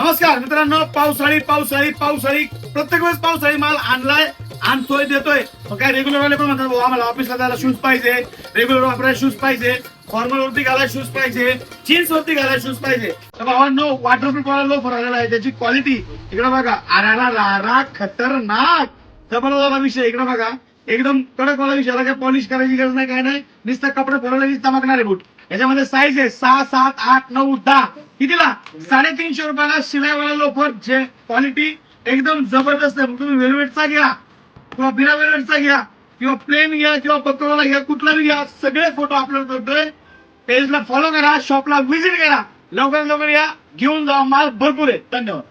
नमस्कार मित्रांनो, पावसाळी प्रत्येक वेळेस पावसाळी माल आणतोय देतोय. मग काय रेग्युलर वाले पण म्हणतात आम्हाला ऑफिसला जायला शूज पाहिजे, रेग्युलर वापरायला शूज पाहिजे, फॉर्मल वरती घालायला शूज पाहिजे, जीन्स वरती घालायला शूज पाहिजे. तर भावांनो, वॉटरप्रूफ वाला लोफर आलेला आहे. त्याची क्वालिटी इकडे बघा, आरा खतरनाक जबरदस्त विषय. इकडे बघा, एकदम कडक वाला विषय. काय पॉलिश करायची गरज नाही, काय नाही, नुसतं कपडे फिरवल्याची चमकणारे बूट. याच्यामध्ये साईज आहे 6, 7, 8, 9, 10. कितीला? 350 रुपयाला शिलाईवाला लोफर. जे क्वालिटी एकदम जबरदस्त आहे. तुम्ही वेलवेटचा घ्या किंवा बिना वेलवेटचा घ्या किंवा प्लेन घ्या किंवा पत्रोला घ्या, कुठलाही घ्या. सगळे फोटो अपलोड करतोय. पेजला फॉलो करा, शॉपला व्हिजिट करा, लवकर या, घेऊन जा. माल भरपूर आहे. धन्यवाद.